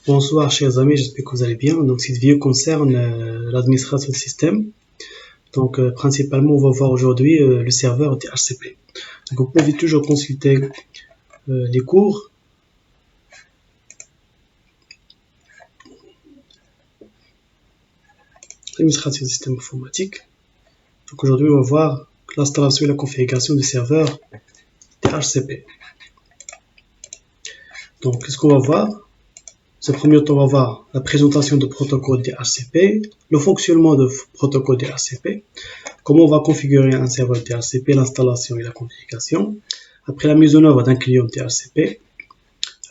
Bonsoir chers amis, j'espère que vous allez bien. Donc cette vidéo concerne l'administration du système. Donc principalement on va voir aujourd'hui le serveur DHCP. Donc vous pouvez toujours consulter les cours. Administration du système informatique. Donc aujourd'hui on va voir l'installation et la configuration du serveur DHCP. Donc qu'est-ce qu'on va voir? Ce premier temps, on va voir la présentation du protocole DHCP, le fonctionnement du protocole DHCP, comment on va configurer un serveur DHCP, l'installation et la configuration, après la mise en œuvre d'un client DHCP,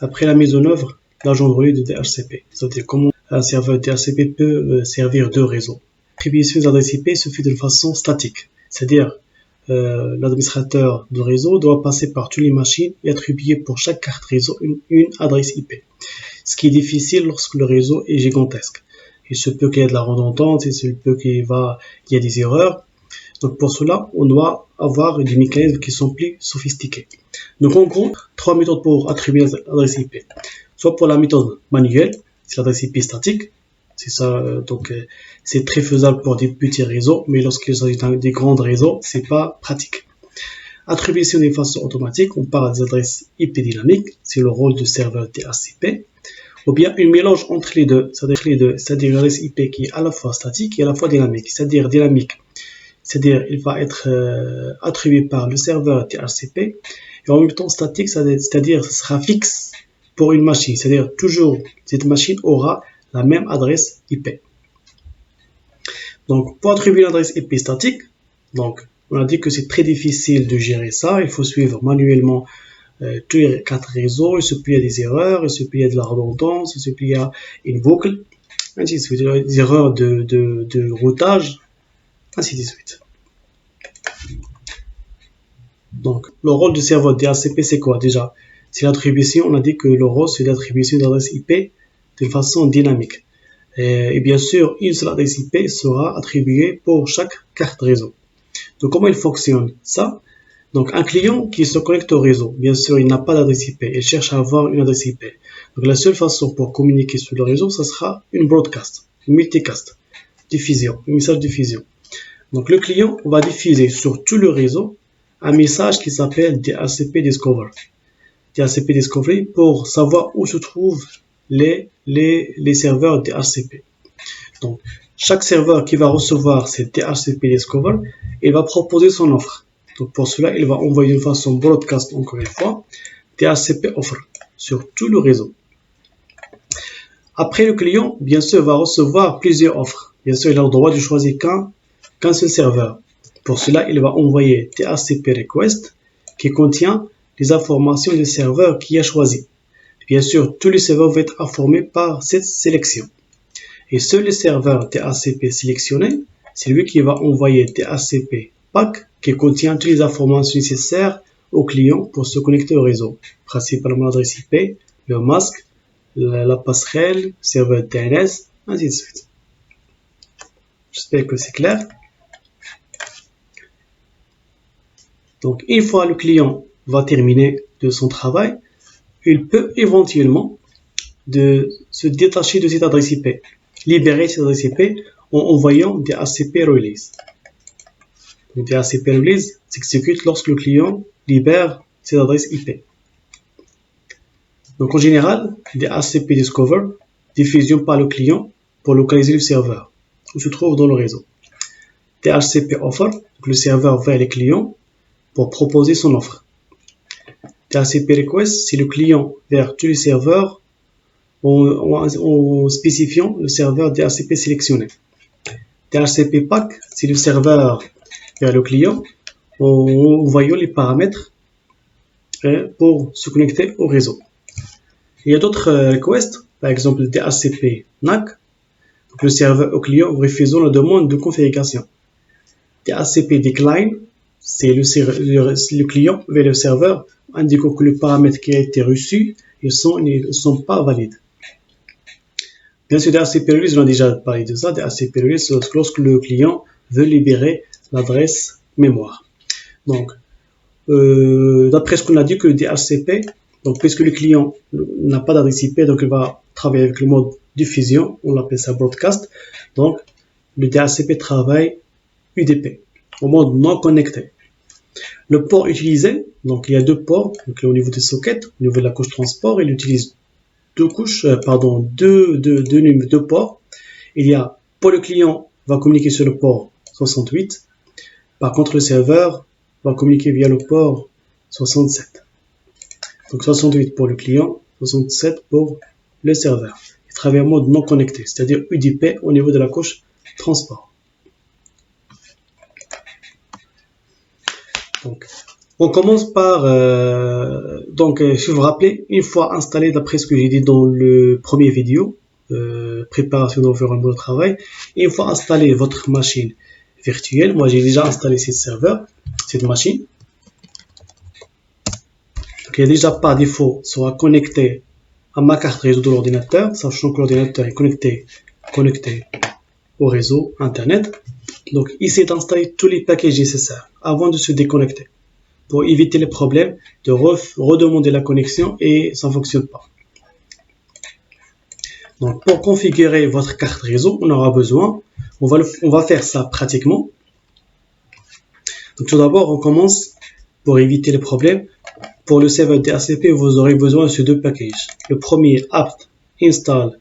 après la mise en œuvre d'agent de relais de DHCP, c'est-à-dire comment un serveur DHCP peut servir de réseau. L'attribution des adresses IP se fait de façon statique, c'est-à-dire l'administrateur de réseau doit passer par toutes les machines et attribuer pour chaque carte réseau une adresse IP. Ce qui est difficile lorsque le réseau est gigantesque. Il se peut qu'il y ait de la redondance, il se peut qu'il y ait des erreurs. Donc pour cela, on doit avoir des mécanismes qui sont plus sophistiqués. Donc en gros, trois méthodes pour attribuer l'adresse IP. Soit pour la méthode manuelle, c'est l'adresse IP statique. C'est ça, donc c'est très faisable pour des petits réseaux, mais lorsqu'il s'agit des grands réseaux, c'est pas pratique. Attribution de façon automatique, on parle des adresses IP dynamiques, c'est le rôle du serveur DHCP. Ou bien un mélange entre les deux, c'est-à-dire une adresse IP qui est à la fois statique et à la fois dynamique. C'est-à-dire dynamique, c'est-à-dire il va être attribué par le serveur DHCP, et en même temps statique, c'est-à-dire ce sera fixe pour une machine, c'est-à-dire toujours cette machine aura la même adresse IP. Donc pour attribuer l'adresse IP statique, donc on a dit que c'est très difficile de gérer ça, il faut suivre manuellement tous les quatre réseaux, il se peut y a des erreurs, il se peut y a de la redondance, il se peut y a une boucle, ainsi de suite, des erreurs de routage, ainsi de suite. Donc, le rôle du serveur DHCP, c'est quoi déjà? C'est l'attribution, on a dit que le rôle, c'est l'attribution d'adresse IP de façon dynamique. Et bien sûr, une seule adresse IP sera attribuée pour chaque carte réseau. Donc, comment il fonctionne ça? Donc, un client qui se connecte au réseau, bien sûr, il n'a pas d'adresse IP, il cherche à avoir une adresse IP. Donc, la seule façon pour communiquer sur le réseau, ça sera une broadcast, une multicast, diffusion, un message de diffusion. Donc, le client va diffuser sur tout le réseau un message qui s'appelle DHCP Discover. DHCP Discovery pour savoir où se trouvent les serveurs DHCP. Donc, chaque serveur qui va recevoir cette DHCP Discover, il va proposer son offre. Donc pour cela, il va envoyer de façon broadcast, encore une fois, DHCP offre sur tout le réseau. Après, le client, bien sûr, va recevoir plusieurs offres. Bien sûr, il a le droit de choisir qu'un seul serveur. Pour cela, il va envoyer DHCP request qui contient les informations du serveur qu'il a choisi. Bien sûr, tous les serveurs vont être informés par cette sélection. Et seul le serveur DHCP sélectionné, c'est lui qui va envoyer DHCP pack qui contient toutes les informations nécessaires au client pour se connecter au réseau, principalement l'adresse IP, le masque, la passerelle, serveur DNS, ainsi de suite. J'espère que c'est clair. Donc, une fois le client va terminer de son travail, il peut éventuellement se détacher de cette adresse IP, libérer cette adresse IP en envoyant des DHCP release. Le DHCP release s'exécute lorsque le client libère cette adresse IP. Donc en général, DHCP Discover, diffusion par le client pour localiser le serveur où se trouve dans le réseau. DHCP Offer, donc le serveur vers les clients pour proposer son offre. DHCP Request, c'est le client vers tous les serveurs en spécifiant le serveur DHCP sélectionné. DHCP Pack, c'est le serveur vers le client en voyant les paramètres pour se connecter au réseau. Il y a d'autres requests, par exemple DHCP NAC, donc le serveur au client refusant la demande de configuration. DHCP Decline, c'est le client vers le serveur indiquant que le paramètre qui a été reçu ne sont pas valides. Bien sûr, DHCP Release, on a déjà parlé de ça. DHCP Release, c'est lorsque le client veut libérer l'adresse mémoire. Donc, d'après ce qu'on a dit que le DHCP, donc puisque le client n'a pas d'adresse IP, donc il va travaille avec le mode diffusion, on l'appelle ça broadcast. Donc, le DHCP travaille UDP, au mode non connecté. Le port utilisé, donc il y a deux ports, donc au niveau des sockets, au niveau de la couche transport, il utilise deux ports. Il y a, pour le client, va communiquer sur le port 68. Par contre, le serveur va communiquer via le port 67. Donc 68 pour le client, 67 pour le serveur. Il travaille en mode non connecté, c'est-à-dire UDP au niveau de la couche transport. Donc, on commence par, si vous vous rappelez, une fois installé, d'après ce que j'ai dit dans le premier vidéo, préparation d'environnement de travail, une fois installé votre machine virtuelle, moi j'ai déjà installé cette machine. Donc, il y a déjà par défaut, sera connecté à ma carte réseau de l'ordinateur, sachant que l'ordinateur est connecté au réseau Internet. Donc, essayez d'installer tous les packages nécessaires avant de se déconnecter pour éviter les problèmes de redemander la connexion et ça ne fonctionne pas. Donc, pour configurer votre carte réseau, on aura besoin, on va faire ça pratiquement. Donc, tout d'abord, on commence pour éviter les problèmes. Pour le serveur DHCP, vous aurez besoin de ces deux packages. Le premier, apt install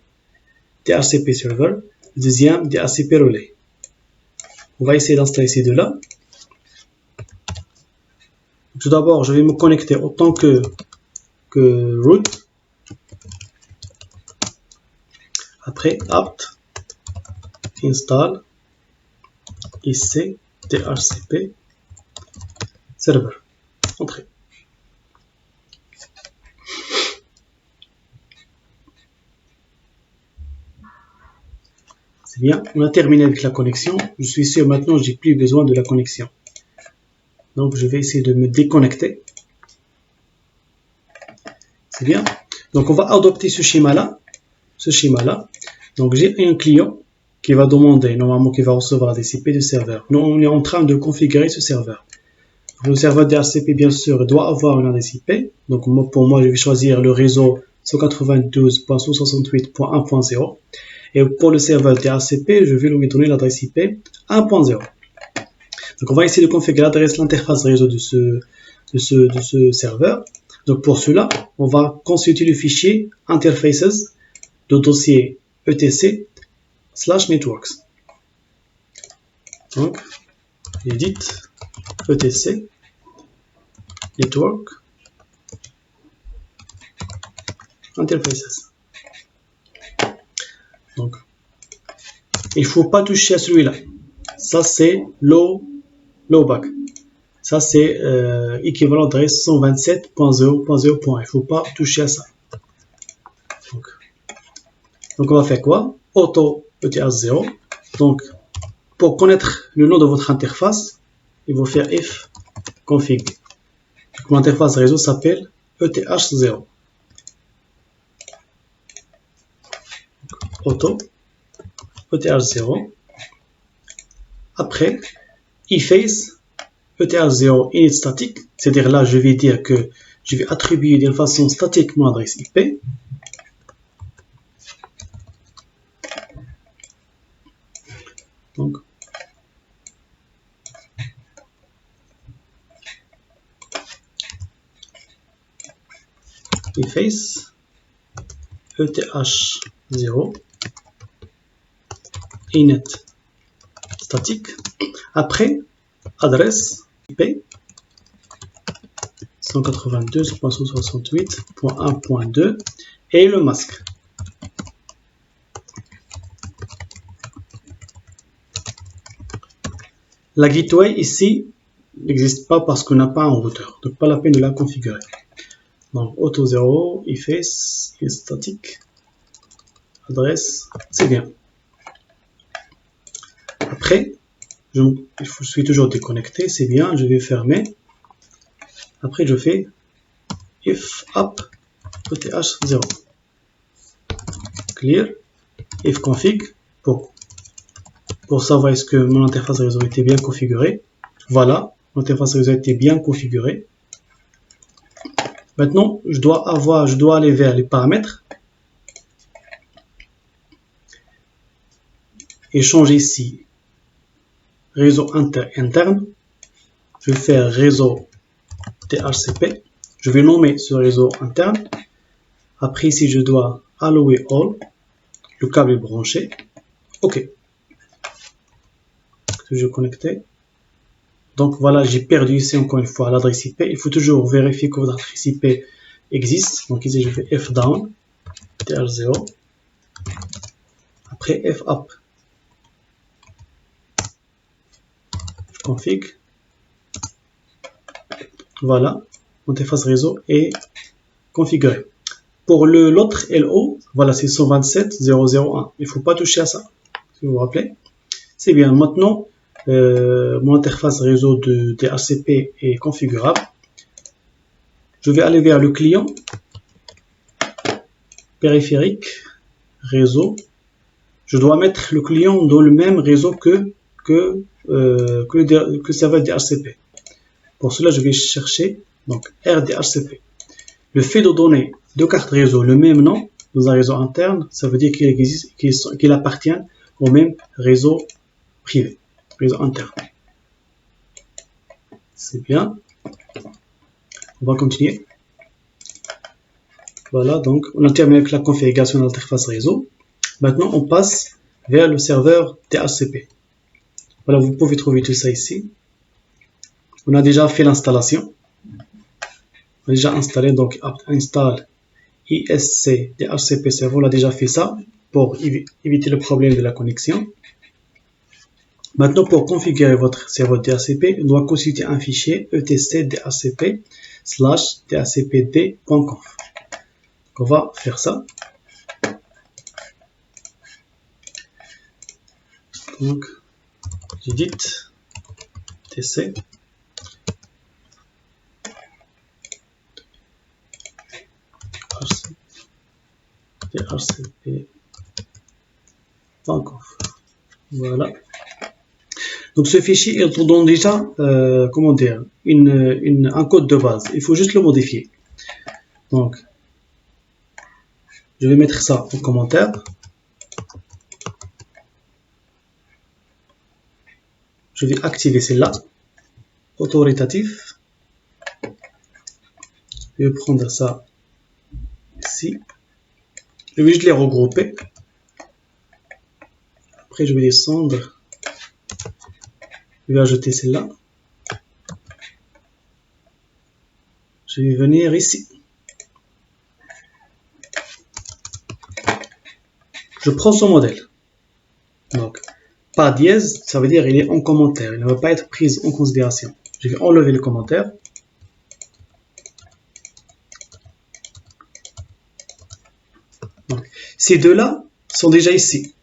DHCP server. Le deuxième, DHCP relay. On va essayer d'installer ces deux-là. Tout d'abord, je vais me connecter en tant que root. Après, apt install ic DHCP server. Entrée. C'est bien, on a terminé avec la connexion. Je suis sûr maintenant, j'ai plus besoin de la connexion. Donc, je vais essayer de me déconnecter. C'est bien. Donc, on va adopter ce schéma-là. Donc, j'ai un client qui va demander, normalement, qui va recevoir des IP de serveur. Nous, on est en train de configurer ce serveur. Le serveur DHCP, bien sûr, doit avoir un adresse IP. Donc, pour moi, je vais choisir le réseau 192.168.1.0. Et pour le serveur DHCP, je vais lui donner l'adresse IP 1.0. Donc, on va essayer de configurer l'interface réseau de ce serveur. Donc, pour cela, on va consulter le fichier interfaces de dossier etc/networks. Donc, edit etc network interfaces. Donc, il faut pas toucher à celui-là. Ça, c'est low back. Ça, c'est équivalent d'adresse 127.0.0. Il faut pas toucher à ça. Donc, on va faire quoi? Auto ETH0. Donc, pour connaître le nom de votre interface, il faut faire if config. Mon interface réseau s'appelle ETH0. Auto ETH0. Après, eFace ETH0 init static, c'est-à-dire là, je vais dire que je vais attribuer d'une façon statique mon adresse IP. Donc, eFace ETH0 init statique. Après, adresse IP 192.168.1.2 et le masque. La gateway ici n'existe pas parce qu'on n'a pas un routeur, donc pas la peine de la configurer. Donc auto 0, eFace, statique, adresse, c'est bien. Après, je suis toujours déconnecté, c'est bien, je vais fermer. Après, je fais if app ETH0 clear if config pour savoir est-ce que mon interface réseau était bien configurée. Voilà, mon interface réseau était bien configurée. Maintenant, je dois aller vers les paramètres. et changer ici réseau interne. Je vais faire réseau DHCP. Je vais nommer ce réseau interne. Après ici, je dois allouer all. Le câble est branché. OK. Je connecté. Donc voilà, j'ai perdu ici encore une fois l'adresse IP. Il faut toujours vérifier que votre adresse IP existe. Donc ici, je fais F down, TR0. Après F up. Je config. Voilà, mon interface réseau est configurée. Pour l'autre LO, voilà, c'est 127.0.0.1. Il ne faut pas toucher à ça, si vous vous rappelez. C'est bien. Maintenant, mon interface réseau de DHCP est configurable. Je vais aller vers le client, périphérique, réseau. Je dois mettre le client dans le même réseau que le serveur DHCP. Pour cela, je vais chercher donc RDHCP. Le fait de donner deux cartes réseau le même nom dans un réseau interne, ça veut dire qu'il appartient au même réseau privé, réseau interne. C'est bien. On va continuer. Voilà, donc on a terminé avec la configuration de l'interface réseau. Maintenant, on passe vers le serveur DHCP. Voilà, vous pouvez trouver tout ça ici. On a déjà fait l'installation. On a déjà installé, donc install ISC DHCP server. On a déjà fait ça pour éviter le problème de la connexion. Maintenant, pour configurer votre serveur DHCP, on doit consulter un fichier etc/dhcpd.conf. On va faire ça. Donc, j'édite tc dhcp.conf. Voilà. Donc ce fichier, il vous donne déjà, comment dire, un code de base. Il faut juste le modifier. Donc, je vais mettre ça en commentaire. Je vais activer celle-là, autoritatif. Je vais prendre ça ici. Je vais juste les regrouper. Après, je vais descendre. Je vais ajouter celle-là. Je vais venir ici. Je prends son modèle. Donc, pas dièse, ça veut dire il est en commentaire. Il ne va pas être pris en considération. Je vais enlever le commentaire. Donc, ces deux-là sont déjà ici.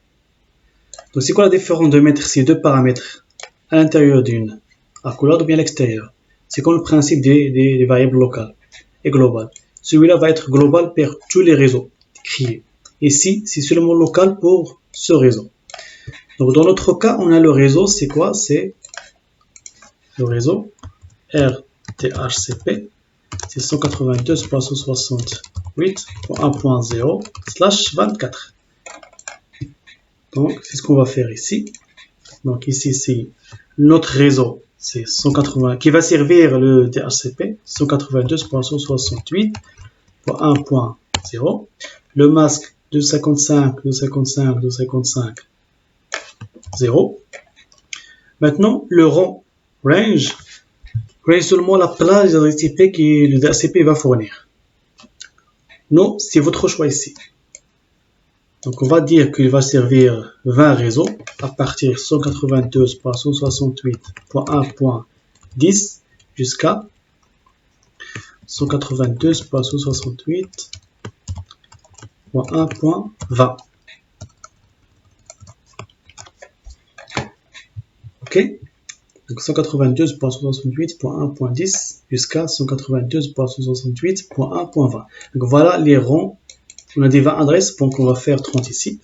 Donc, c'est quoi la différence de mettre ces deux paramètres à l'intérieur d'une accolade ou bien à l'extérieur? C'est comme le principe des variables locales et globales. Celui-là va être global pour tous les réseaux créés. Ici, c'est seulement local pour ce réseau. Donc, dans notre cas, on a le réseau, c'est quoi? C'est le réseau RDHCP, c'est 192.168.1.0/24. Donc, c'est ce qu'on va faire ici. Donc, ici, c'est notre réseau, c'est 180, qui va servir le DHCP, 192.168.1.0. Le masque 255.255.255.0. Maintenant, le range seulement la plage d'adresse IP que le DHCP va fournir. Non, c'est votre choix ici. Donc, on va dire qu'il va servir 20 réseaux à partir de 192.168.1.10 jusqu'à 192.168.1.20. OK? Donc 192.168.1.10 jusqu'à 192.168.1.20. Donc voilà les rangs. On a des 20 adresses, donc on va faire 30 ici.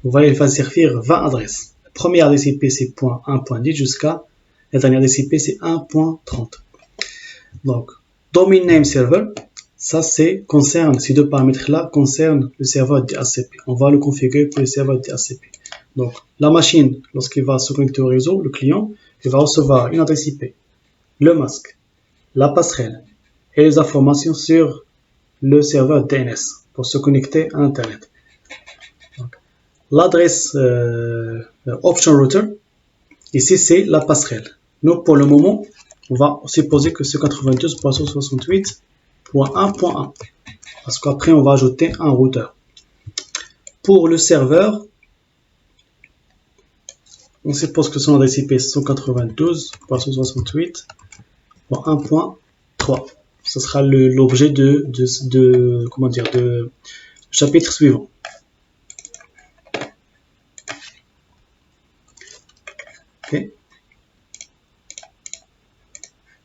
Vous voyez, il va servir 20 adresses. La première adresse IP c'est .1.10 jusqu'à la dernière adresse IP c'est 1.30. Donc, domain name server, ça concerne ces deux paramètres-là concernent le serveur DHCP. On va le configurer pour le serveur DHCP. Donc, la machine, lorsqu'il va se connecter au réseau, le client, il va recevoir une adresse IP, le masque, la passerelle et les informations sur le serveur DNS pour se connecter à Internet. L'adresse option router, ici c'est la passerelle. Donc pour le moment, on va supposer que c'est 92.168.1.1 parce qu'après on va ajouter un routeur. Pour le serveur, on suppose que son adresse IP est 192.168.1.3. Ce sera l'objet de chapitre suivant. Okay.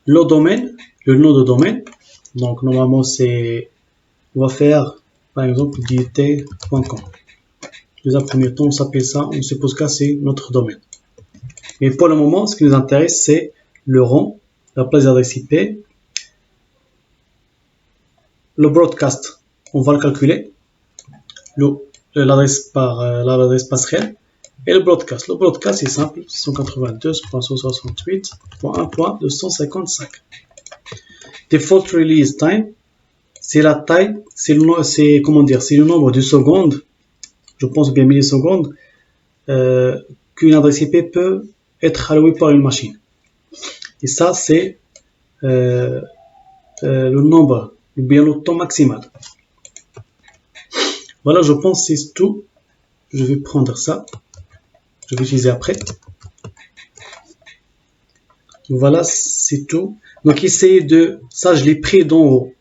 Le domaine, le nom de domaine, donc normalement c'est, on va faire par exemple dit.com. Dans un premier temps, on s'appelle ça, on suppose que c'est notre domaine. Mais pour le moment, ce qui nous intéresse, c'est le rang, la place d'adresse IP, le broadcast, on va le calculer, l'adresse passerelle, et le broadcast. Le broadcast est simple, 192.168.1.255. Default release time, c'est la taille, c'est le nombre de secondes, je pense bien millisecondes, qu'une adresse IP peut être allouée par une machine. Et ça, c'est le nombre, ou bien le temps maximal. Voilà, je pense que c'est tout. Je vais prendre ça. Je vais utiliser après. Voilà, c'est tout. Donc, essayez de... Ça, je l'ai pris d'en haut.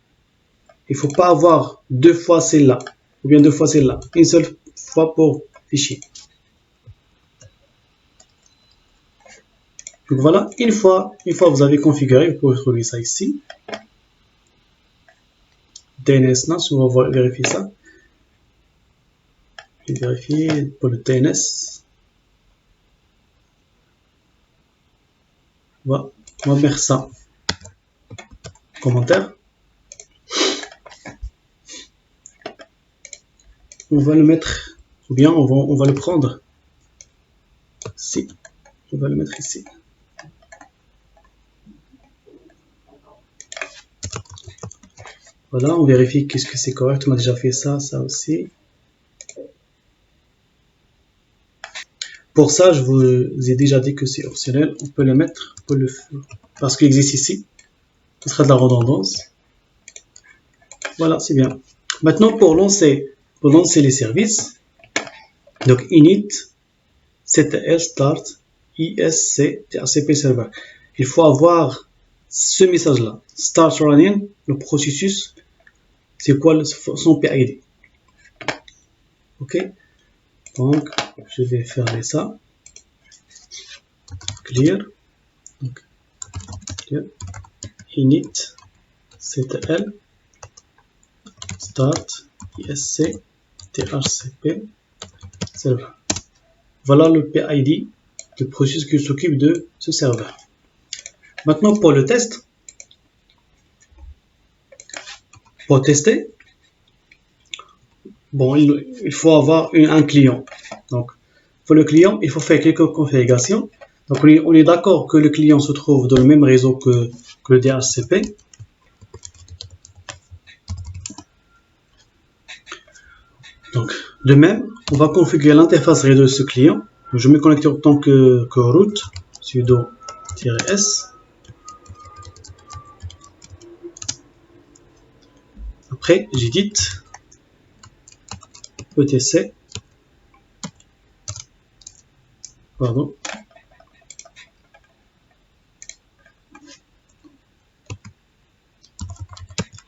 Il ne faut pas avoir deux fois celle-là. Ou bien deux fois celle-là. Une seule fois pour fichier. Donc, voilà. Une fois vous avez configuré, vous pouvez trouver ça ici. DNS NAS, on va vérifier ça. Je vais vérifier pour le DNS. On va mettre ça en commentaire. On va le mettre, ou bien on va le prendre ici. On va le mettre ici. Voilà, on vérifie qu'est-ce que c'est correct. On a déjà fait ça, ça aussi. Pour ça, je vous ai déjà dit que c'est optionnel. On peut le mettre, parce qu'il existe ici. Ce sera de la redondance. Voilà, c'est bien. Maintenant, pour lancer les services, donc init, ctl, start, isc, DHCP server. Il faut avoir ce message-là. Start running, le processus, c'est quoi son PID. Ok. Donc, je vais fermer ça. Clear. Donc, clear. Init, ctl, start, isc, DHCP, server. Voilà le PID du processus qui s'occupe de ce serveur. Maintenant, pour le test, pour tester, bon, il faut avoir un client. Donc, pour le client, il faut faire quelques configurations. Donc, on est d'accord que le client se trouve dans le même réseau que le DHCP. Donc, de même, on va configurer l'interface réseau de ce client. Donc, je me connecte en tant que root, sudo-s. Après, j'édite etc. Pardon.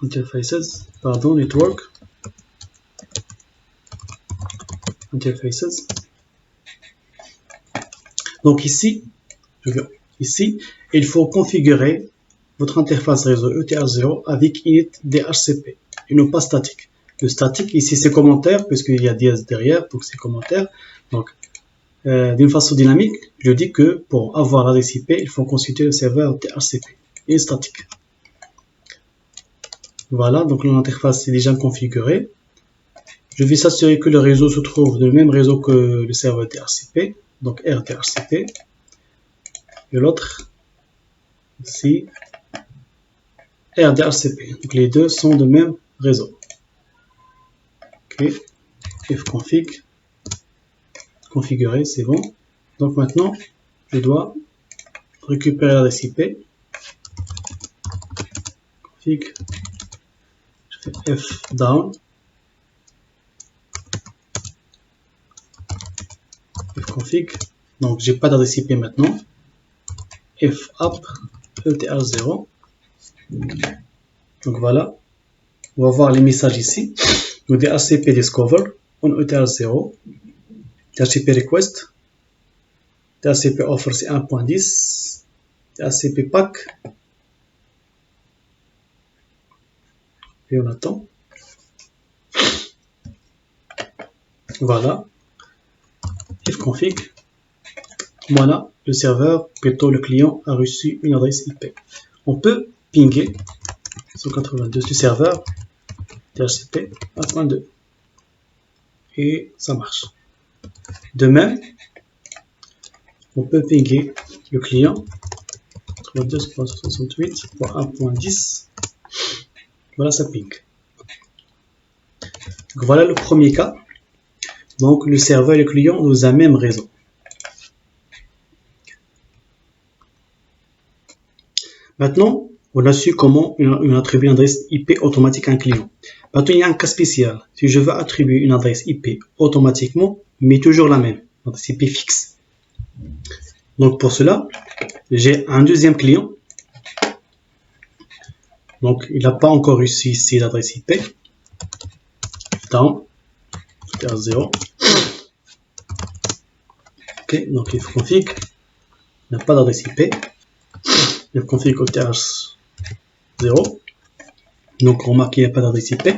Interfaces, pardon, network. Interfaces. Donc ici, il faut configurer votre interface réseau ETH0 avec init DHCP et non pas statique. Le statique, ici c'est commentaire, puisqu'il y a dièse derrière, donc c'est commentaire. Donc, d'une façon dynamique, je dis que pour avoir l'adresse IP, il faut consulter le serveur DHCP et statique. Voilà, donc l'interface est déjà configurée. Je vais s'assurer que le réseau se trouve dans le même réseau que le serveur DHCP, donc RDHCP. Et l'autre, ici, RDHCP. Donc les deux sont de même réseau. Ok, fconfig, configurer, c'est bon. Donc maintenant, je dois récupérer l'adresse IP. Config, je fais fdown, fconfig. Donc j'ai pas d'adresse IP maintenant. Fup, ETH0. Donc voilà, on va voir les messages ici. Donc DHCP discover on ETH0, DHCP request, DHCP offer c'est 1.10, DHCP pack, et on attend. Voilà, fconfig. Voilà, le serveur, plutôt le client, a reçu une adresse IP. On peut pinguer 192 du serveur DHCP 1.2 et ça marche. De même, on peut pinguer le client 92.68.1.10. Voilà, ça ping. Donc, voilà le premier cas. Donc le serveur et le client ont un même réseau. Maintenant, on a su comment on attribue une adresse IP automatique à un client. Maintenant, il y a un cas spécial. Si je veux attribuer une adresse IP automatiquement, mais toujours la même, adresse IP fixe. Donc pour cela, j'ai un deuxième client. Donc il n'a pas encore reçu ici l'adresse IP. Down, 0. Ok, donc il config. Il n'a pas d'adresse IP. Il config OTH 0. Donc remarquez qu'il n'y a pas d'adresse IP.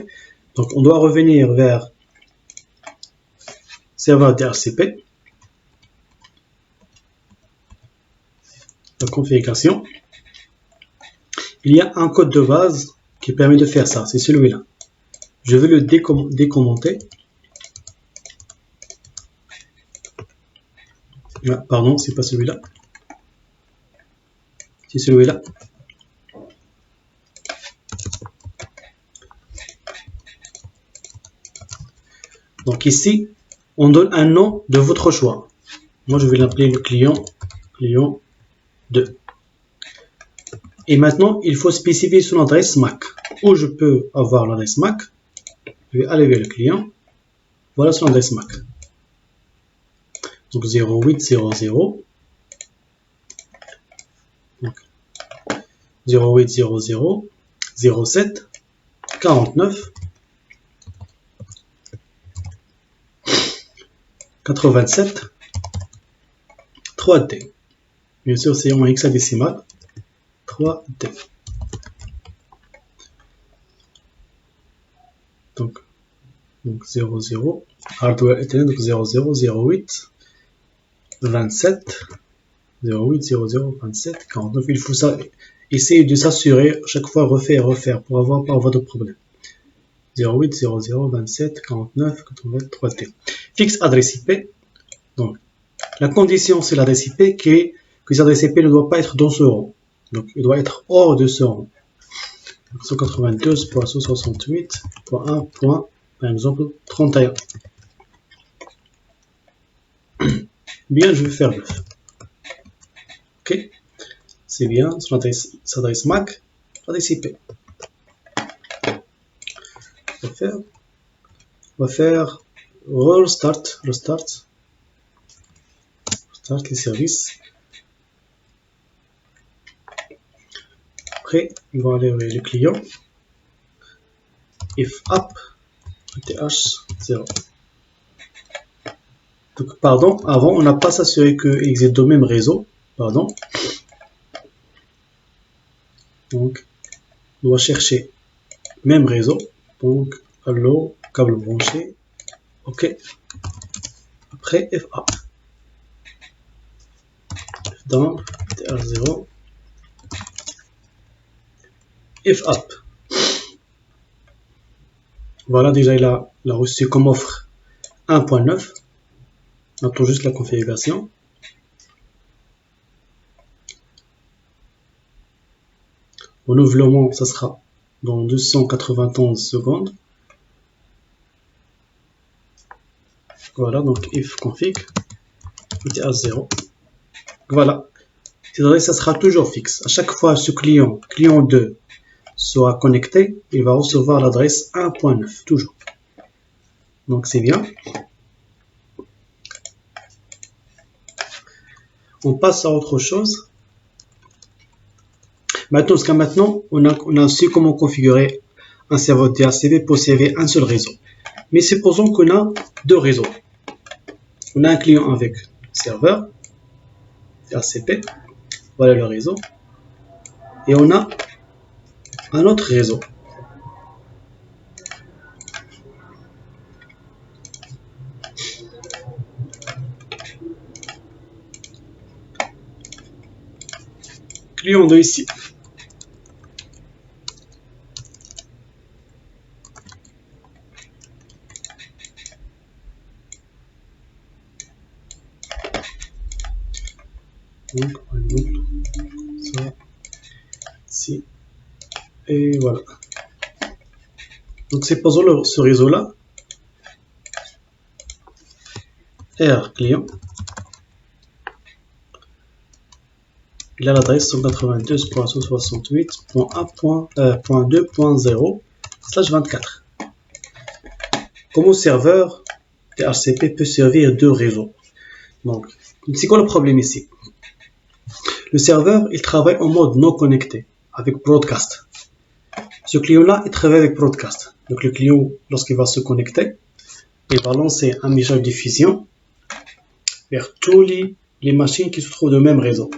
Donc on doit revenir vers serveur DHCP. La configuration. Il y a un code de base qui permet de faire ça. C'est celui-là. Je vais le décommenter. Pardon, c'est pas celui-là. C'est celui-là. Donc ici, on donne un nom de votre choix. Moi, je vais l'appeler le client 2. Et maintenant, il faut spécifier son adresse MAC. Où je peux avoir l'adresse MAC. Je vais aller vers le client. Voilà son adresse MAC. Donc 0800. Donc 0800 07 49 87 3D. Bien sûr, c'est en hexadécimal. 3D. Donc 00 hardware Ethernet, donc 0008 27 08 00 27 49. Il faut ça, essayer de s'assurer chaque fois refaire pour avoir pas avoir de problème. 08 00 27 49 83 T. Fixe adresse IP. Donc la condition c'est l'adresse IP que cette adresse IP ne doit pas être dans ce rang. Donc il doit être hors de ce rang. 192.168.1. Par exemple 31. Bien, je vais faire 9. Ok, c'est bien, son adresse MAC, adresse IP. On va faire restart les services. Après, on va aller vers le client. If app ETH0. Donc, pardon, avant, on n'a pas s'assuré qu'ils existent dans le même réseau. Pardon. Donc, on doit chercher même réseau. Donc, allo, câble branché. OK. Après, FApp. Dans ETH0. FApp. Voilà, déjà, il a a reçu comme offre 1.9. On attend juste la configuration. Renouvellement, ça sera dans 291 secondes. Voilà, donc if config était à 0. Voilà. Cette adresse, ça sera toujours fixe. À chaque fois ce client 2 sera connecté, il va recevoir l'adresse 1.9, toujours. Donc c'est bien. On passe à autre chose. Maintenant, jusqu'à maintenant, on a su comment configurer un serveur DHCP pour servir un seul réseau. Mais supposons qu'on a deux réseaux. On a un client avec serveur DHCP, voilà le réseau, et on a un autre réseau. Client 2 ici. Donc, ça, ici, et voilà. Donc, c'est pas ce réseau-là. R client. Il a l'adresse 192.168.1.2.0/24. Comment serveur DHCP peut servir deux réseaux? Donc, c'est quoi le problème ici? Le serveur, il travaille en mode non connecté, avec broadcast. Ce client-là, il travaille avec broadcast. Donc, le client, lorsqu'il va se connecter, il va lancer un message de diffusion vers tous les machines qui se trouvent dans le même réseau.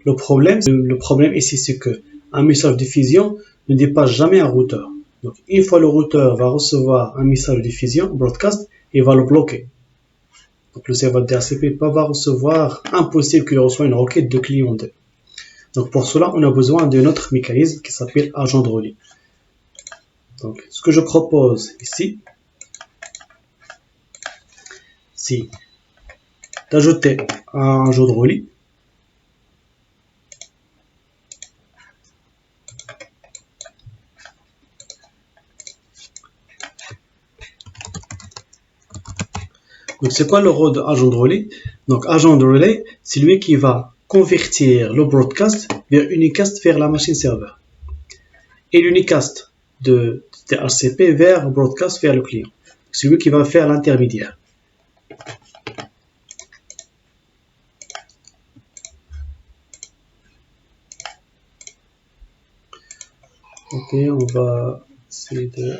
Le problème ici, c'est que un message de diffusion ne dépasse jamais un routeur. Donc, une fois le routeur va recevoir un message de diffusion, broadcast, il va le bloquer. Donc, le serveur DHCP ne peut pas recevoir, impossible qu'il reçoive une requête de client 2. Donc, pour cela, on a besoin d'un autre mécanisme qui s'appelle agent de relais. Donc, ce que je propose ici, c'est d'ajouter un agent de relais. Donc, c'est quoi le rôle de agent de relais? Donc, agent de relais, c'est lui qui va convertir le broadcast vers unicast vers la machine serveur. Et l'unicast de DHCP vers broadcast vers le client. C'est lui qui va faire l'intermédiaire. Ok, on va essayer de...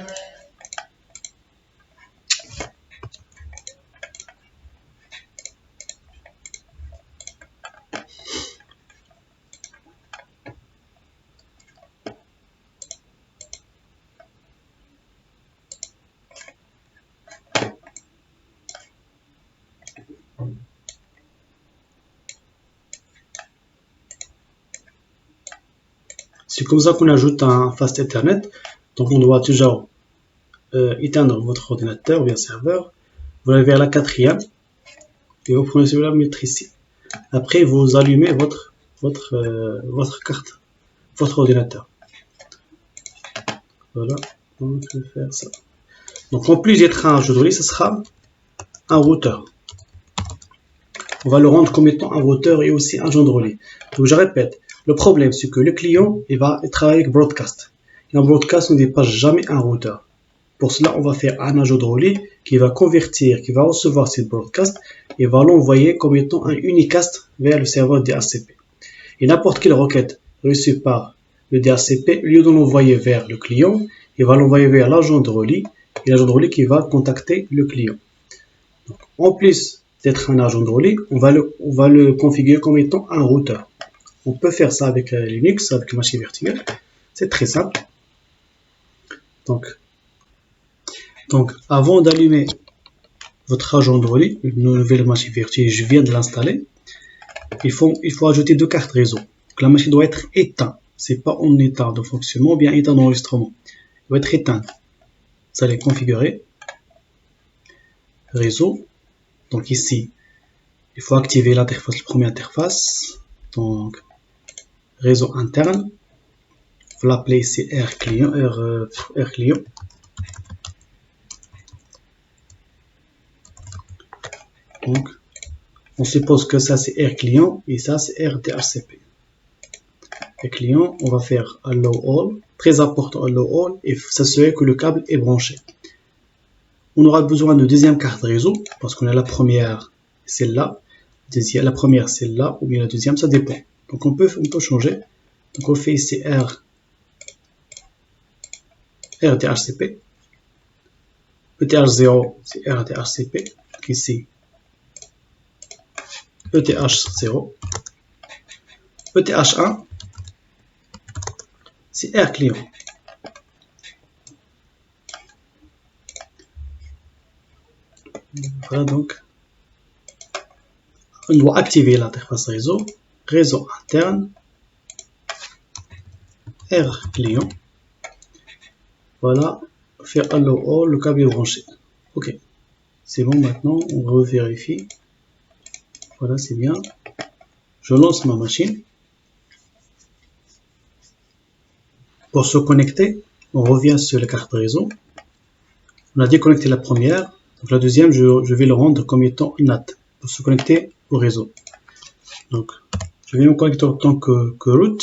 C'est comme ça qu'on ajoute un fast Ethernet. Donc on doit toujours éteindre votre ordinateur ou bien serveur. Vous allez vers la quatrième et vous prenez celui-là, mettre ici. Après vous allumez votre carte, votre ordinateur. Voilà, on peut faire ça. Donc en plus d'être un jeu de relais, ce sera un routeur. On va le rendre comme étant un routeur et aussi un agent de relais. Donc je répète, le problème c'est que le client il va travailler avec broadcast. Et en broadcast on ne dépasse jamais un routeur. Pour cela on va faire un agent de relais qui va convertir, qui va recevoir cette broadcast et va l'envoyer comme étant un unicast vers le serveur DHCP. Et n'importe quelle requête reçue par le DHCP, au lieu de l'envoyer vers le client, il va l'envoyer vers l'agent de relais et l'agent de relais qui va contacter le client. Donc, en plus d'être un agent de relais, on va le configurer comme étant un routeur. On peut faire ça avec Linux, avec une machine virtuelle. C'est très simple. Donc avant d'allumer votre agent de relais, une nouvelle machine virtuelle, je viens de l'installer, il faut ajouter deux cartes réseau. Donc, la machine doit être éteinte. C'est pas en état de fonctionnement ou bien état d'enregistrement. Elle doit être éteinte. Vous allez configurer. réseau. Donc ici, il faut activer l'interface, la première interface. Donc réseau interne. Il faut l'appeler ici R client. Donc on suppose que ça c'est R client et ça c'est R DHCP. R client, on va faire allow all, très important allow all, et s'assurer que le câble est branché. On aura besoin de deuxième carte réseau parce qu'on a la première, celle-là, la première celle-là, ou bien la deuxième, ça dépend. Donc on peut changer. Donc on fait ici RDHCP. ETH0 c'est RDHCP. Donc ici ETH0. ETH1 c'est R client. Voilà donc. On doit activer l'interface réseau. Réseau interne. R client. Voilà. Faire allow all, le câble est branché. Ok. C'est bon maintenant. On revérifie. Voilà, c'est bien. Je lance ma machine. Pour se connecter, on revient sur la carte réseau. On a déconnecté la première. Donc la deuxième, je vais le rendre comme étant NAT pour se connecter au réseau. Donc, je vais me connecter en tant que root,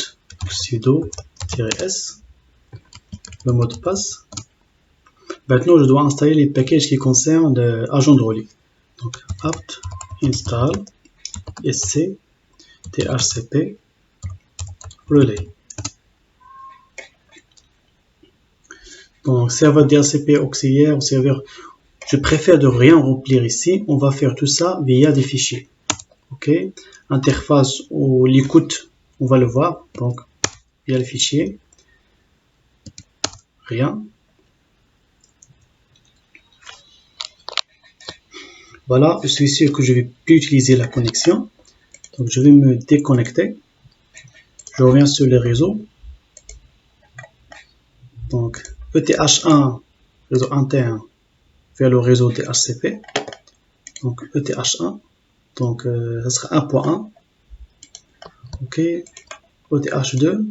sudo-s, le mot de passe. Maintenant, je dois installer les packages qui concernent agent de relais. Donc, apt install sc dhcp relay. Donc, serveur DHCP auxiliaire ou serveur. Je préfère de rien remplir ici. On va faire tout ça via des fichiers. Ok. Interface ou l'écoute, on va le voir. Donc, via le fichier. Rien. Voilà, je suis sûr que je vais plus utiliser la connexion. Donc, je vais me déconnecter. Je reviens sur les réseaux. Donc, ETH1, réseau interne, vers le réseau DHCP. Donc, ETH1. Donc, ça sera 1.1. OK. ETH2.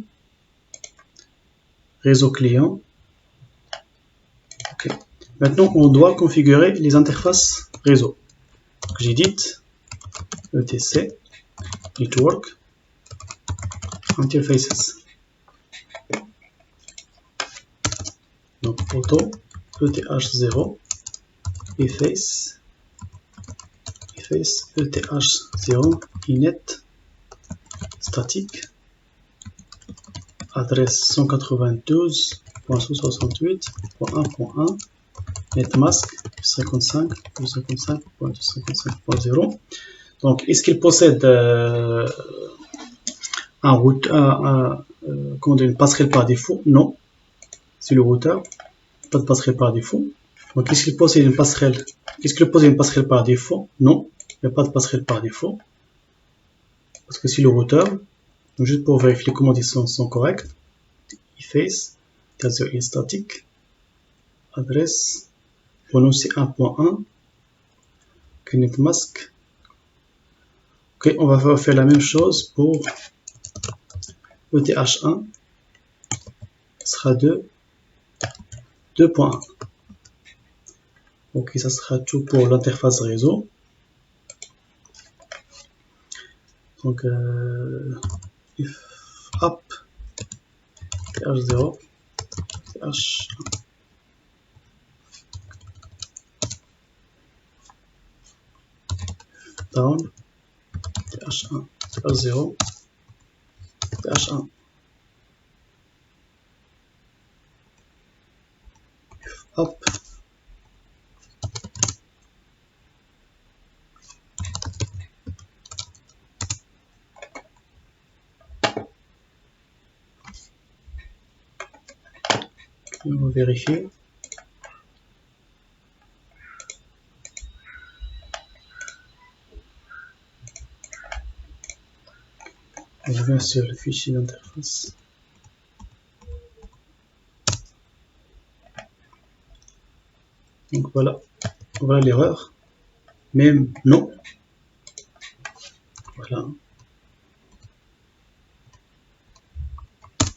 Réseau client. OK. Maintenant, on doit configurer les interfaces réseau. J'édite etc network interfaces. Donc, auto ETH0 efface ETH0 inet statique adresse 192.168.1.1 netmask 55.255.255.0. Donc, est-ce qu'il possède une passerelle par défaut? Non, c'est le routeur, pas de passerelle par défaut. Donc, est-ce qu'il possède une passerelle? Est-ce qu'il possède une passerelle par défaut? Non, il n'y a pas de passerelle par défaut. Parce que c'est le routeur. Donc, juste pour vérifier les commandes sont correctes. Efface, est statique, adresse, pour nous c'est 1.1, netmask. Ok, on va faire la même chose pour ETH1, ce sera 2.1. Ok, ça sera tout pour l'interface réseau. Donc, if up th0 th1 down th1 th0 th1 up on va vérifier. Je viens sur le fichier d'interface. Donc voilà l'erreur. même non. Voilà.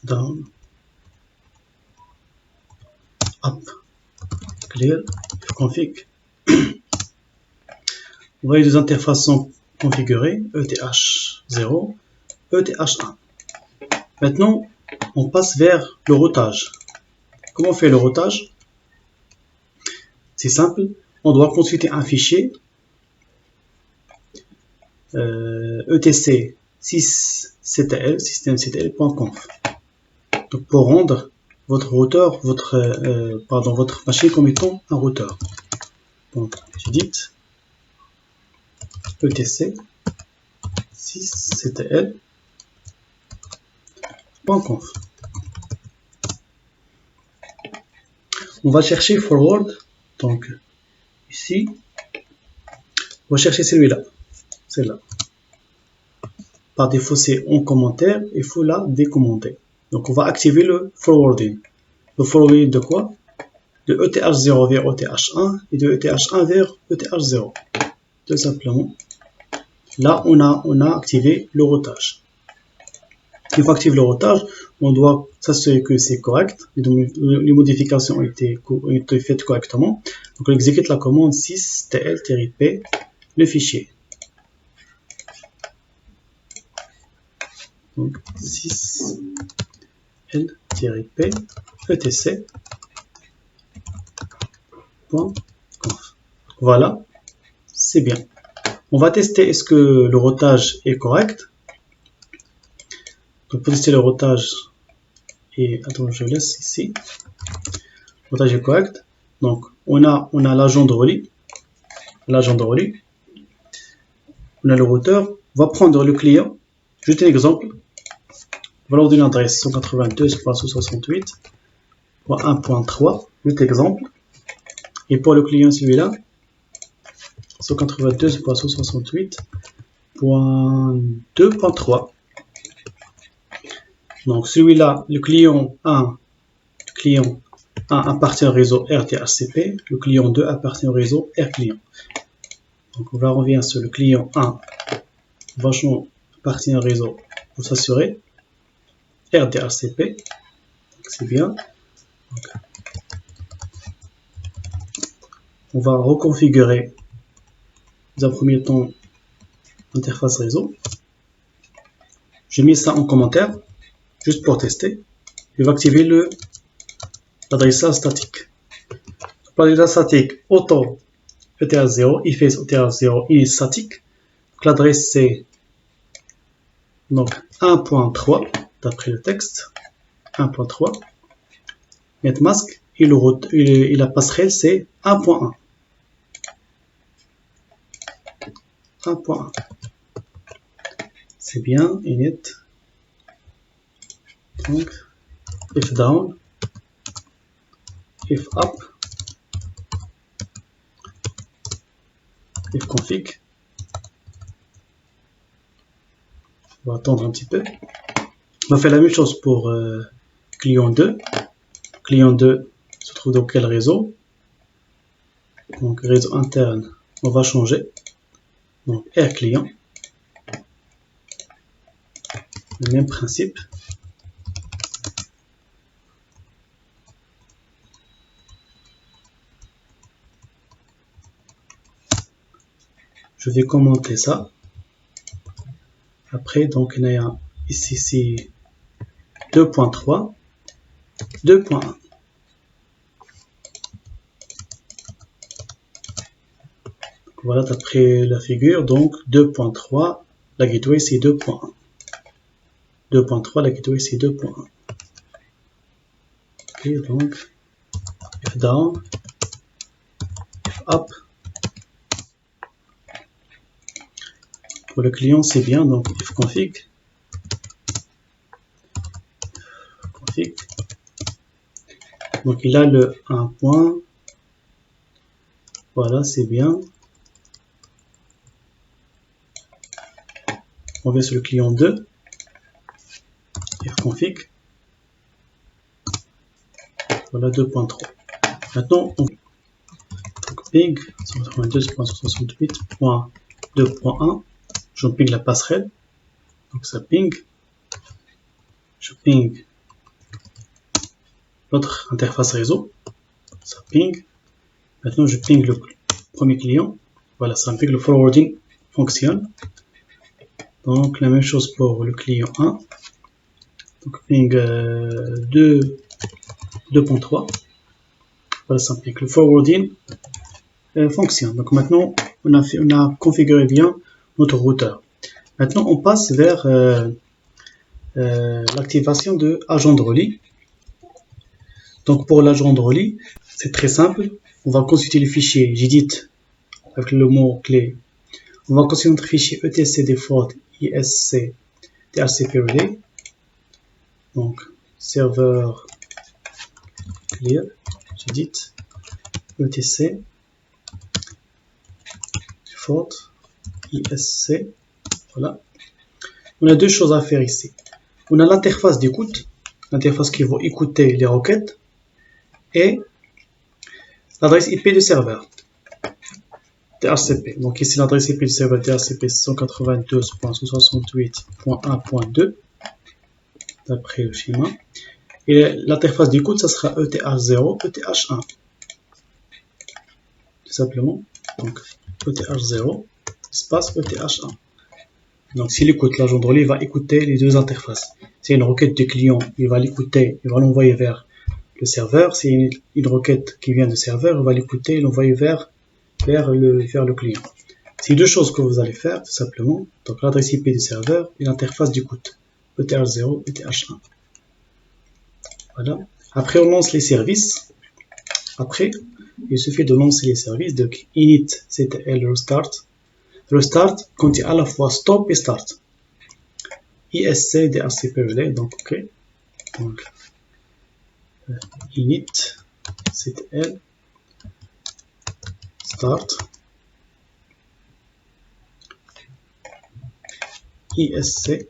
Down. Up. Clear. Config. Vous voyez les interfaces sont configurées. ETH0, ETH1. Maintenant, on passe vers le routage. Comment on fait le routage? C'est simple. On doit consulter un fichier etc 6ctl, systemctl.conf. Donc pour rendre votre routeur, votre machine comme étant un routeur. Donc j'édite etc 6ctl.conf. On va chercher forward. Donc ici, on va chercher celui-là. Celle-là. Par défaut, c'est en commentaire. Il faut la décommenter. Donc, on va activer le forwarding. Le forwarding de quoi? De ETH0 vers ETH1 et de ETH1 vers ETH0. Tout simplement. Là, on a activé le routage. Une fois activé le routage, on doit s'assurer que c'est correct. Les modifications ont été faites correctement. Donc, on exécute la commande 6tl-p, le fichier. Donc 6l-p etc.conf. Voilà, c'est bien. On va tester est-ce que le routage est correct. Donc pour tester le routage, et attends, je laisse ici. Le routage est correct. Donc on a l'agent de relais. L'agent de relais. On a le routeur. On va prendre le client. Juste un exemple. Voilà d'une adresse 192.168.1.3, juste exemple. Et pour le client celui-là, 192.168.2.3. Donc celui-là, le client 1 appartient au réseau RTHCP, le client 2 appartient au réseau RClient. Donc on va revenir sur le client 1, vachement appartient au réseau pour s'assurer. RDHCP, c'est bien. Donc, on va reconfigurer dans un premier temps l'interface réseau. J'ai mis ça en commentaire, juste pour tester. Je vais activer l'adressage statique. L'adressage statique auto ETH0, IFS ETH0 est statique. L'adresse c'est donc 1.3 d'après le texte. 1.3. NetMask et la passerelle c'est 1.1. 1.1. C'est bien, init. Donc, if down, if up, if config. On va attendre un petit peu. On va faire la même chose pour client 2. Client 2 se trouve dans quel réseau? Donc, réseau interne, on va changer. Donc, RClient. Le même principe. Je vais commenter ça. Après, donc, il y a ici 2.3, 2.1. Voilà, d'après la figure, donc 2.3, la gateway c'est 2.1. 2.3, la gateway c'est 2.1. Ok, donc, if down, if up. Pour le client, c'est bien, donc if config. Config. Donc, il a le 1 point. Voilà, c'est bien. On va sur le client 2. If config. Voilà 2.3. Maintenant, ping 192.168.2.1. Je ping la passerelle. Donc ça ping. Je ping l'autre interface réseau. Ça ping. Maintenant je ping le premier client. Voilà, ça ping, le forwarding fonctionne. Donc la même chose pour le client 1. Donc ping 2.3. Voilà, ça ping, le forwarding fonctionne. Donc maintenant on a configuré bien notre routeur. Maintenant on passe vers l'activation de agent de relais. Donc pour l'agent de relais, c'est très simple. On va consulter le fichier JDIT avec le mot clé. On va consulter notre fichier etc default isc DHCP relay. Donc serveur clear JDIT etc default isc. Voilà. On a deux choses à faire ici. On a l'interface d'écoute, l'interface qui va écouter les requêtes, et l'adresse IP du serveur DHCP. Donc ici l'adresse IP du serveur DHCP 192.168.1.2 d'après le schéma. Et l'interface d'écoute, ça sera ETH0, ETH1. Tout simplement. Donc ETH0, espace ETH1. Donc s'il écoute, l'agent de relais va écouter les deux interfaces. C'est une requête de client, il va l'écouter, il va l'envoyer vers le serveur. C'est une requête qui vient du serveur, il va l'écouter et l'envoyer vers le client. C'est deux choses que vous allez faire, tout simplement. Donc l'adresse IP du serveur et l'interface d'écoute. ETH0, ETH1. Voilà. Après, on lance les services. Après, il suffit de lancer les services. Donc init ctl restart. Restart contient à la fois stop et start. ISC DHCP relay. Donc ok. Donc init ctl start ISC.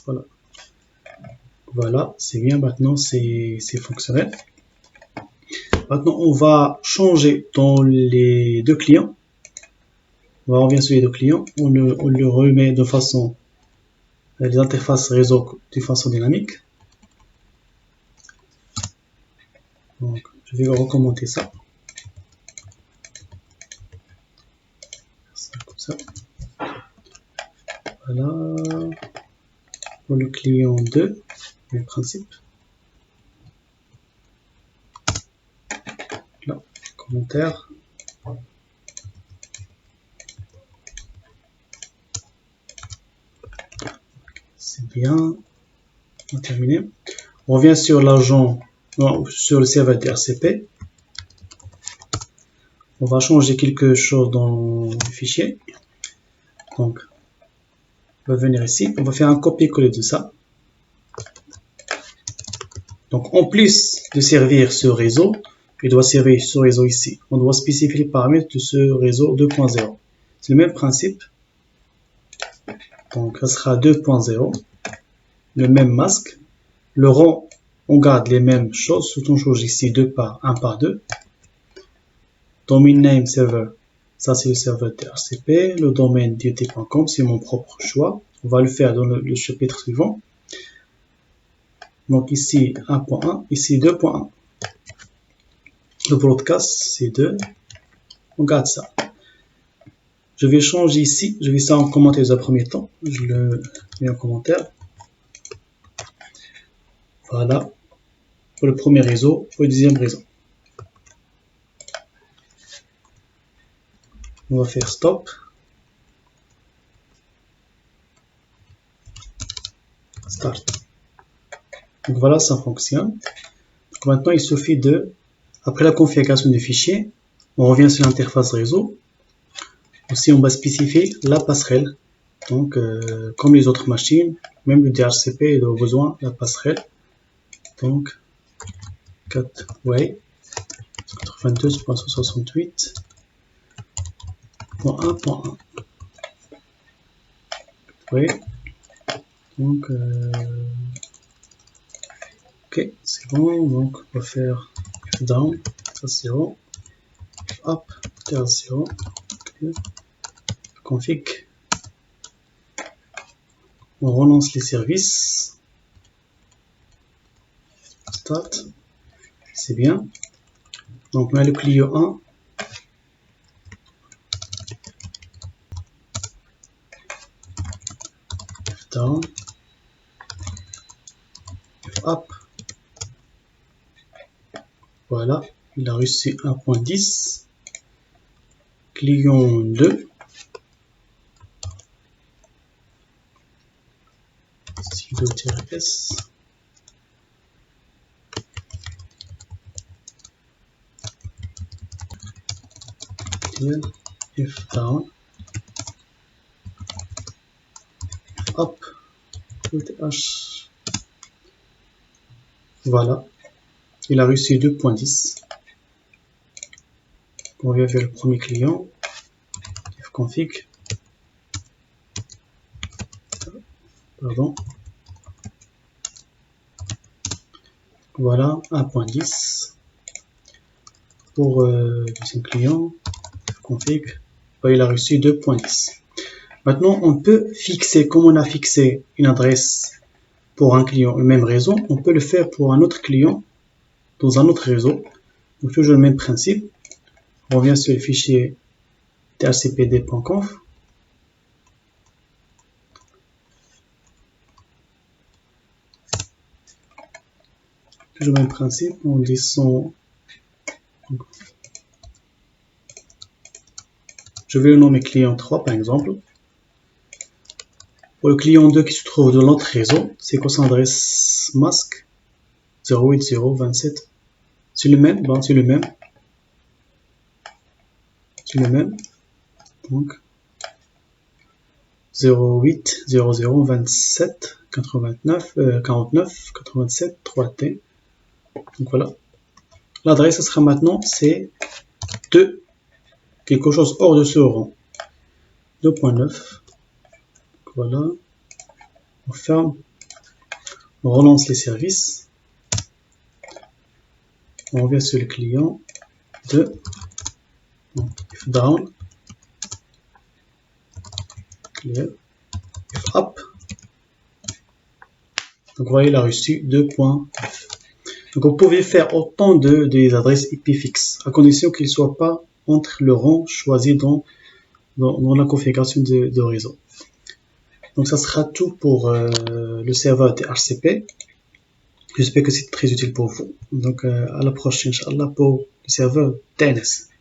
Voilà. Voilà, c'est bien. Maintenant, c'est fonctionnel. Maintenant, on va changer dans les deux clients. On va revenir sur les deux clients. On le remet de façon, les interfaces réseau de façon dynamique. Donc, je vais recommander ça. Comme ça. Voilà. Pour le client 2, même principe. Là, commentaire. C'est bien. On a terminé. On revient sur l'agent, sur le serveur DHCP. On va changer quelque chose dans le fichier. Donc, on va venir ici. On va faire un copier-coller de ça. Donc, en plus de servir ce réseau, il doit servir ce réseau ici. On doit spécifier les paramètres de ce réseau 2.0. C'est le même principe. Donc, ça sera 2.0. Le même masque. Le rang, on garde les mêmes choses. Tout on change ici 1 par 2. Domain name server, ça c'est le serveur DHCP. Le domaine DT.com, c'est mon propre choix. On va le faire dans le chapitre suivant. Donc ici 1.1, ici 2.1. Le broadcast c'est 2. On garde ça. Je vais changer ici. Je vais ça en commentaire dans un premier temps. Je le mets en commentaire. Voilà. Pour le premier réseau, pour le deuxième réseau. On va faire stop. Start. Donc voilà, ça fonctionne. Donc maintenant, il suffit de, après la configuration du fichier, on revient sur l'interface réseau. Aussi, on va spécifier la passerelle. Donc, comme les autres machines, même le DHCP il a besoin de la passerelle. Donc, gateway 92.168.1.1. Oui. Donc, ok, c'est bon. Donc, on va faire down. Ça, c'est bon. up TR0 config. On relance les services. Start. C'est bien. Donc on a le client 1. Down. Up. Voilà. Il a reçu 1.10. Client 2. sudo-s. F down. Up. H. Voilà. Il a reçu 2.10. On revient vers le premier client. Fconfig. Pardon. Voilà, 1.10. Pour le deuxième client, config, il a reçu 2.10. Maintenant, on peut fixer, comme on a fixé une adresse pour un client, le même réseau, on peut le faire pour un autre client dans un autre réseau. Donc, toujours le même principe. On revient sur le fichier dhcpd.conf. Toujours le même principe, on descend. Je vais le nommer client 3 par exemple. Pour le client 2 qui se trouve dans l'autre réseau, c'est quoi son adresse masque 08027. C'est le même, bon, c'est le même. C'est le même. Donc 080027 89 49 87 3T. Donc voilà. L'adresse sera maintenant c'est 2 quelque chose hors de ce rang. 2.9. Voilà. On ferme. On relance les services. On revient sur le client 2. F down. Clear. F up. Donc voyez, il a reçu 2.9. Donc vous pouvez faire autant des adresses IP fixes, à condition qu'ils ne soient pas entre le rang choisi dans la configuration de réseau. Donc ça sera tout pour le serveur DHCP. J'espère que c'est très utile pour vous. Donc à la prochaine, Inch'Allah, pour le serveur DNS.